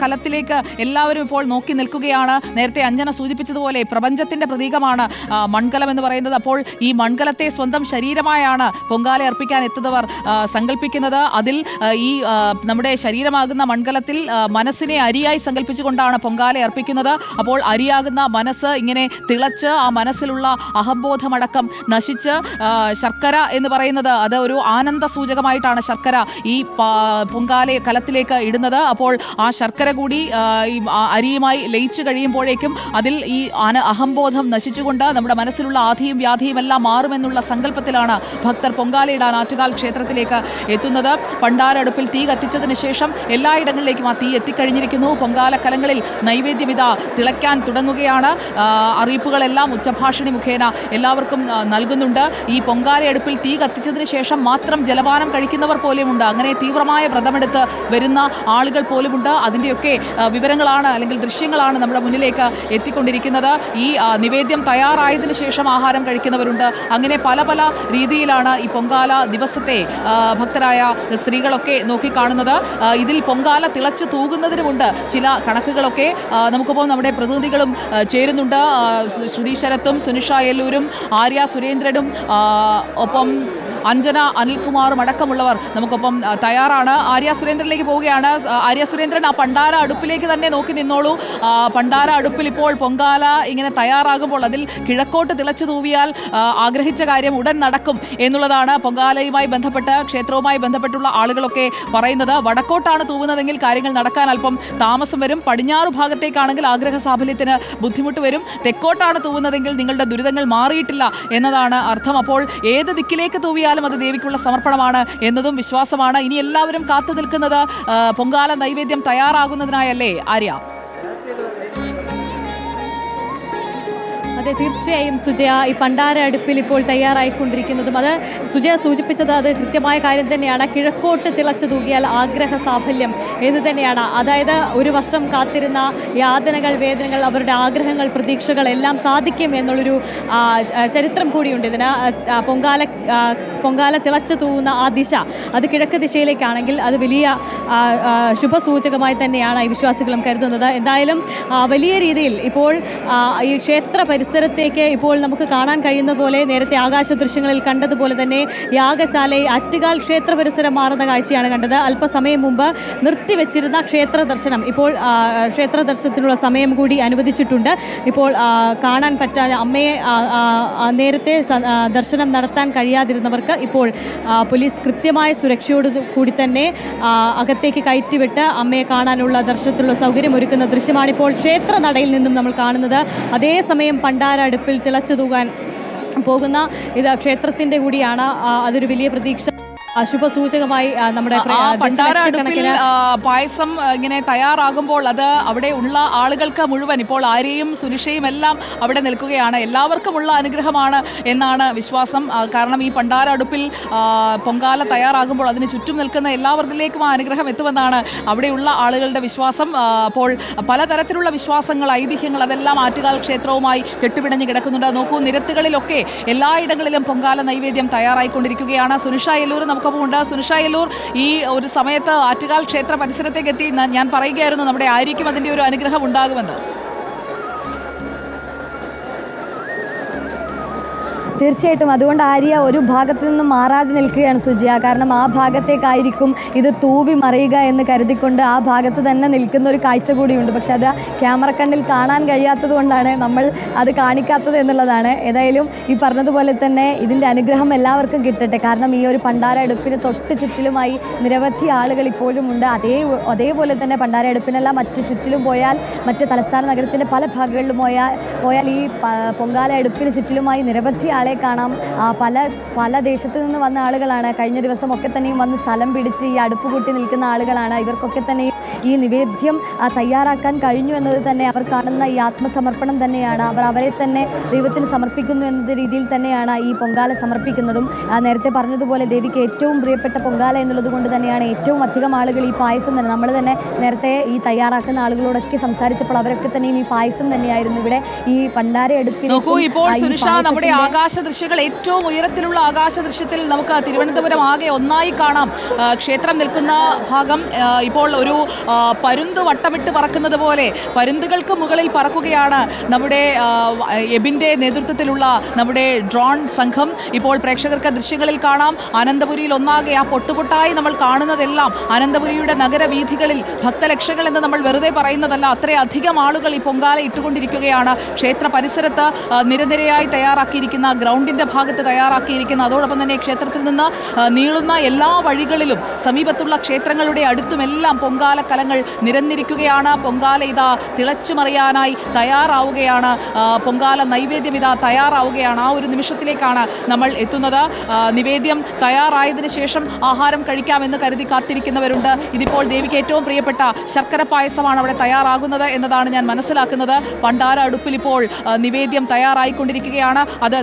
കലത്തിലേക്ക് എല്ലാവരും ഇപ്പോൾ നോക്കി നിൽക്കുകയാണ്. നേരത്തെ അഞ്ജന സൂചിപ്പിച്ചതുപോലെ പ്രപഞ്ചത്തിന്റെ പ്രതീകമാണ് മൺകലം എന്ന് പറയുന്നത്. അപ്പോൾ ഈ മൺകലത്തെ സ്വന്തം ശരീരമായാണ് പൊങ്കാല അർപ്പിക്കാൻ എത്തുന്നവർ സങ്കല്പിക്കുന്നത്. അതിൽ ഈ നമ്മുടെ ശരീരമാകുന്ന മൺകലത്തിൽ മനസ്സിനെ അരിയായി സങ്കല്പിച്ചുകൊണ്ടാണ് പൊങ്കാല അർപ്പിക്കുന്നത്. അപ്പോൾ അരിയാകുന്ന മനസ്സ് ഇങ്ങനെ തിളച്ച് ആ മനസ്സിലുള്ള അഹംബോധമടക്കം നശിച്ച് ശർക്കര എന്ന് പറയുന്നത് അത് ഒരു ആനന്ദ സൂചകമായിട്ടാണ് ശർക്കര ഈ പൊങ്കാല കലത്തിലേക്ക് ഇടുന്നത്. അപ്പോൾ ആ ശർക്കര കൂടി ഈ അരിയുമായി ലയിച്ചു കഴിയുമ്പോഴേക്കും അതിൽ ഈ അഹംബോധം നശിച്ചുകൊണ്ട് നമ്മുടെ മനസ്സിലുള്ള ആധിയും വ്യാധിയും എല്ലാം മാറുമെന്നുള്ള സങ്കല്പത്തിലാണ് ഭക്തർ പൊങ്കാലയിടാൻ ആറ്റുകാൽ ക്ഷേത്രത്തിലേക്ക് എത്തുന്നത്. പണ്ടാരടുപ്പിൽ തീ കത്തിച്ചതിന് ശേഷം എല്ലായിടങ്ങളിലേക്കും ആ തീ എത്തിക്കഴിഞ്ഞിരിക്കുന്നു. പൊങ്കാല കലങ്ങളിൽ നൈവേദ്യം ഇതാ തിളയ്ക്കാൻ തുടങ്ങുകയാണ്. അറിയിപ്പുകളെല്ലാം ഉച്ചഭാഷിണി മുഖേന എല്ലാവർക്കും നൽകുന്നുണ്ട്. ഈ പൊങ്കാലയടുപ്പിൽ തീ കത്തിച്ചതിന് ശേഷം മാത്രം ജലപാനം കഴിക്കുന്നവർ പോലുമുണ്ട്. അങ്ങനെ തീവ്രമായ വ്രതമെടുത്ത് വരുന്ന ആളുകൾ പോലുമുണ്ട്. അതിൻ്റെയൊക്കെ വിവരങ്ങളാണ് അല്ലെങ്കിൽ ദൃശ്യങ്ങളാണ് നമ്മുടെ മുന്നിലേക്ക് എത്തിക്കൊണ്ടിരിക്കുന്നത്. ഈ നിവേദ്യം തയ്യാറായതിനു ശേഷം ആഹാരം കഴിക്കുന്നവരുണ്ട്. അങ്ങനെ പല പല രീതിയിലാണ് ഈ പൊങ്കാല ദിവസത്തെ ഭക്തരായ സ്ത്രീകളൊക്കെ നോക്കിക്കാണുന്നത്. ഇതിൽ പൊങ്കാല തിളച്ചു തൂകുന്നതിനുമുണ്ട് ചില കണക്കുകളൊക്കെ. നമുക്കിപ്പോൾ നമ്മുടെ പ്രതിനിധികളും ചേരുന്നുണ്ട്. ശ്രുതി ശരത്തും സുനിഷ യെല്ലൂരും ആര്യ സുരേന്ദ്രനും ഒപ്പം അഞ്ജന അനിൽകുമാറും അടക്കമുള്ളവർ നമുക്കൊപ്പം തയ്യാറാണ്. ആര്യ സുരേന്ദ്രനിലേക്ക് പോവുകയാണ്. ആര്യ സുരേന്ദ്രൻ, ആ പണ്ടാര അടുപ്പിലേക്ക് തന്നെ നോക്കി നിന്നോളൂ. പണ്ടാര അടുപ്പിൽ ഇപ്പോൾ പൊങ്കാല ഇങ്ങനെ തയ്യാറാകുമ്പോൾ അതിൽ കിഴക്കോട്ട് തിളച്ചു തൂവിയാൽ ആഗ്രഹിച്ച കാര്യം ഉടൻ നടക്കും എന്നുള്ളതാണ് പൊങ്കാലയുമായി ബന്ധപ്പെട്ട് ക്ഷേത്രവുമായി ബന്ധപ്പെട്ടുള്ള ആളുകളൊക്കെ പറയുന്നത്. വടക്കോട്ടാണ് തൂവുന്നതെങ്കിൽ കാര്യങ്ങൾ നടക്കാൻ അല്പം താമസം വരും. പടിഞ്ഞാറ് ഭാഗത്തേക്കാണെങ്കിൽ ആഗ്രഹ സാഫല്യത്തിന് ബുദ്ധിമുട്ട് വരും. തെക്കോട്ടാണ് തൂവുന്നതെങ്കിൽ നിങ്ങളുടെ ദുരിതങ്ങൾ മാറിയിട്ടില്ല എന്നതാണ് അർത്ഥം. അപ്പോൾ ഏത് ദിക്കിലേക്ക് തൂവിയാലും അത് ദേവിക്കുള്ള സമർപ്പണമാണ് എന്നതും വിശ്വാസമാണ്. ഇനി എല്ലാവരും കാത്തു നിൽക്കുന്നത് പൊങ്കാല നൈവേദ്യം തയ്യാറാകുന്നതിനായല്ലേ ആര്യ? അതെ, തീർച്ചയായും സുജയ. ഈ പണ്ടാര അടുപ്പിൽ ഇപ്പോൾ തയ്യാറായിക്കൊണ്ടിരിക്കുന്നതും അത് സുജയ സൂചിപ്പിച്ചത് അത് കൃത്യമായ കാര്യം തന്നെയാണ്. കിഴക്കോട്ട് തിളച്ചു തൂകിയാൽ ആഗ്രഹ സാഫല്യം എന്ന് തന്നെയാണ്. അതായത് ഒരു വർഷം കാത്തിരുന്ന യാതനകൾ, വേദനകൾ, അവരുടെ ആഗ്രഹങ്ങൾ, പ്രതീക്ഷകൾ എല്ലാം സാധിക്കും എന്നുള്ളൊരു ചരിത്രം കൂടിയുണ്ട് ഇതിന്. പൊങ്കാല തിളച്ചു തൂവുന്ന ആ ദിശ അത് കിഴക്ക് ദിശയിലേക്കാണെങ്കിൽ അത് വലിയ ശുഭസൂചകമായി തന്നെയാണ് ഈ വിശ്വാസികളും കരുതുന്നത്. എന്തായാലും വലിയ രീതിയിൽ ഇപ്പോൾ ഈ ക്ഷേത്ര പരിസരത്തേക്ക് ഇപ്പോൾ നമുക്ക് കാണാൻ കഴിയുന്ന പോലെ നേരത്തെ ആകാശ ദൃശ്യങ്ങളിൽ കണ്ടതുപോലെ തന്നെ യാഗശാലയിൽ ആറ്റുകാൽ ക്ഷേത്ര പരിസരം മാറുന്ന കാഴ്ചയാണ് കണ്ടത്. അല്പസമയം മുമ്പ് നിർത്തിവെച്ചിരുന്ന ക്ഷേത്ര ദർശനം ഇപ്പോൾ ക്ഷേത്ര ദർശനത്തിനുള്ള സമയം കൂടി അനുവദിച്ചിട്ടുണ്ട്. ഇപ്പോൾ കാണാൻ പറ്റാതെ അമ്മയെ നേരത്തെ ദർശനം നടത്താൻ കഴിയാതിരുന്നവർക്ക് ഇപ്പോൾ പോലീസ് കൃത്യമായ സുരക്ഷയോട് കൂടി തന്നെ അകത്തേക്ക് കയറ്റിവിട്ട് അമ്മയെ കാണാനുള്ള ദർശനത്തിലുള്ള സൗകര്യം ഒരുക്കുന്ന ദൃശ്യമാണിപ്പോൾ ക്ഷേത്ര നടയിൽ നിന്നും നമ്മൾ കാണുന്നത്. അതേസമയം പണ്ടാര അടുപ്പിൽ തിളച്ചു തൂകാൻ പോകുന്ന ഇത് ക്ഷേത്രത്തിൻ്റെ കൂടിയാണ്. അതൊരു വലിയ പ്രതീക്ഷ ശുഭസൂചകമായി നമ്മുടെ പായസം ഇങ്ങനെ തയ്യാറാകുമ്പോൾ അത് അവിടെ ഉള്ള ആളുകൾക്ക് മുഴുവൻ ഇപ്പോൾ ആര്യയും സുനിഷയും എല്ലാം അവിടെ നിൽക്കുകയാണ്. എല്ലാവർക്കുമുള്ള അനുഗ്രഹമാണ് എന്നാണ് വിശ്വാസം. കാരണം ഈ പണ്ടാര അടുപ്പിൽ പൊങ്കാല തയ്യാറാകുമ്പോൾ അതിന് ചുറ്റും നിൽക്കുന്ന എല്ലാവരിലേക്കും ആ അനുഗ്രഹം എത്തുമെന്നാണ് അവിടെയുള്ള ആളുകളുടെ വിശ്വാസം. അപ്പോൾ പലതരത്തിലുള്ള വിശ്വാസങ്ങൾ, ഐതിഹ്യങ്ങൾ അതെല്ലാം ആറ്റുകാൽ ക്ഷേത്രവുമായി കെട്ടുപിണഞ്ഞ് കിടക്കുന്നുണ്ട്. നോക്കൂ, നിരത്തുകളിലൊക്കെ എല്ലായിടങ്ങളിലും പൊങ്കാല നൈവേദ്യം തയ്യാറായിക്കൊണ്ടിരിക്കുകയാണ്. സുനിഷ യെല്ലൂർ നമുക്കൊപ്പമുണ്ട്. സുനിഷ യെല്ലൂർ, ഈ ഒരു സമയത്ത് ആറ്റുകാൽ ക്ഷേത്ര പരിസരത്തേക്ക് എത്തി ഞാൻ പറയുകയായിരുന്നു നമ്മുടെ ആര്യയ്ക്കും അതിൻ്റെ ഒരു അനുഗ്രഹം ഉണ്ടാകുമെന്ന്. തീർച്ചയായിട്ടും അതുകൊണ്ട് ആര്യ ഒരു ഭാഗത്തു നിന്നും മാറാതെ നിൽക്കുകയാണ് സുജിയ. കാരണം ആ ഭാഗത്തേക്കായിരിക്കും ഇത് തൂവി മറിയുക എന്ന് കരുതിക്കൊണ്ട് ആ ഭാഗത്ത് തന്നെ നിൽക്കുന്ന ഒരു കാഴ്ച കൂടിയുണ്ട്. പക്ഷെ അത് ക്യാമറ കണ്ണിൽ കാണാൻ കഴിയാത്തത് കൊണ്ടാണ് നമ്മൾ അത് കാണിക്കാത്തത് എന്നുള്ളതാണ്. ഏതായാലും ഈ പറഞ്ഞതുപോലെ തന്നെ ഇതിൻ്റെ അനുഗ്രഹം എല്ലാവർക്കും കിട്ടട്ടെ. കാരണം ഈ ഒരു പണ്ടാര അടുപ്പിന് തൊട്ട് ചുറ്റിലുമായി നിരവധി ആളുകൾ ഇപ്പോഴും ഉണ്ട്. അതേപോലെ തന്നെ പണ്ടാര അടുപ്പിനെല്ലാം മറ്റു ചുറ്റിലും പോയാൽ മറ്റ് തലസ്ഥാന നഗരത്തിൻ്റെ പല ഭാഗങ്ങളിലും പോയാൽ ഈ പൊങ്കാല അടുപ്പിന് ചുറ്റിലുമായി നിരവധി ആളുകൾ കാണാം. പല ദേശത്ത് നിന്ന് വന്ന ആളുകളാണ്. കഴിഞ്ഞ ദിവസമൊക്കെ തന്നെയും വന്ന് സ്ഥലം പിടിച്ച് ഈ അടുപ്പ് കൂട്ടി നിൽക്കുന്ന ആളുകളാണ്. ഇവർക്കൊക്കെ തന്നെയും ഈ നിവേദ്യം തയ്യാറാക്കാൻ കഴിഞ്ഞു എന്നത് തന്നെ അവർ കാണുന്ന ഈ ആത്മസമർപ്പണം തന്നെയാണ്. അവരെ തന്നെ ദൈവത്തിന് സമർപ്പിക്കുന്നു എന്ന രീതിയിൽ തന്നെയാണ് ഈ പൊങ്കാല സമർപ്പിക്കുന്നതും. നേരത്തെ പറഞ്ഞതുപോലെ ദേവിക്ക് ഏറ്റവും പ്രിയപ്പെട്ട പൊങ്കാല എന്നുള്ളത് കൊണ്ട് തന്നെയാണ് ഏറ്റവും അധികം ആളുകൾ ഈ പായസം തന്നെ, നമ്മൾ തന്നെ നേരത്തെ ഈ തയ്യാറാക്കുന്ന ആളുകളോടൊക്കെ സംസാരിച്ചപ്പോൾ അവരൊക്കെ തന്നെയും ഈ പായസം തന്നെയായിരുന്നു ഇവിടെ ഈ പണ്ടാര അടുപ്പിൽ. നമ്മുടെ ആകാശ ദൃശ്യങ്ങൾ, ഏറ്റവും ഉയരത്തിലുള്ള ആകാശ ദൃശ്യത്തിൽ നമുക്ക് തിരുവനന്തപുരം ആകെ ഒന്നായി കാണാം. ക്ഷേത്രം നിൽക്കുന്ന ഭാഗം ഇപ്പോൾ ഒരു പരുന്ത് വട്ടമിട്ട് പറക്കുന്നത് പോലെ പരുന്തുകൾക്ക് മുകളിൽ പറക്കുകയാണ് നമ്മുടെ എബിൻ്റെ നേതൃത്വത്തിലുള്ള നമ്മുടെ ഡ്രോൺ സംഘം. ഇപ്പോൾ പ്രേക്ഷകർക്ക് ദൃശ്യങ്ങളിൽ കാണാം, അനന്തപുരിയിൽ ഒന്നാകെ ആ പൊട്ടുപൊട്ടായി നമ്മൾ കാണുന്നതെല്ലാം അനന്തപുരിയുടെ നഗരവീഥികളിൽ ഭക്തലക്ഷങ്ങൾ എന്ന് നമ്മൾ വെറുതെ പറയുന്നതല്ല, അത്രയധികം ആളുകൾ ഈ പൊങ്കാല ഇട്ടുകൊണ്ടിരിക്കുകയാണ്. ക്ഷേത്ര പരിസരത്ത് നിരനിരയായി തയ്യാറാക്കിയിരിക്കുന്ന ഗ്രൗണ്ടിൻ്റെ ഭാഗത്ത് തയ്യാറാക്കിയിരിക്കുന്ന, അതോടൊപ്പം തന്നെ ക്ഷേത്രത്തിൽ നിന്ന് നീളുന്ന എല്ലാ വഴികളിലും സമീപത്തുള്ള ക്ഷേത്രങ്ങളുടെ അടുത്തുമെല്ലാം പൊങ്കാല കലങ്ങൾ നിരന്നിരിക്കുകയാണ്. പൊങ്കാല ഇതാ തിളച്ചുമറിയാനായി തയ്യാറാവുകയാണ്, പൊങ്കാല നൈവേദ്യം ഇതാ തയ്യാറാവുകയാണ്. ആ ഒരു നിമിഷത്തിലേക്കാണ് നമ്മൾ എത്തുന്നത്. നിവേദ്യം തയ്യാറായതിനു ശേഷം ആഹാരം കഴിക്കാമെന്ന് കരുതി കാത്തിരിക്കുന്നവരുണ്ട്. ഇതിപ്പോൾ ദേവിക്ക് ഏറ്റവും പ്രിയപ്പെട്ട ശർക്കര പായസമാണ് അവിടെ തയ്യാറാകുന്നത് എന്നതാണ് ഞാൻ മനസ്സിലാക്കുന്നത്. പണ്ടാര അടുപ്പിൽ ഇപ്പോൾ നിവേദ്യം തയ്യാറായിക്കൊണ്ടിരിക്കുകയാണ്. അത്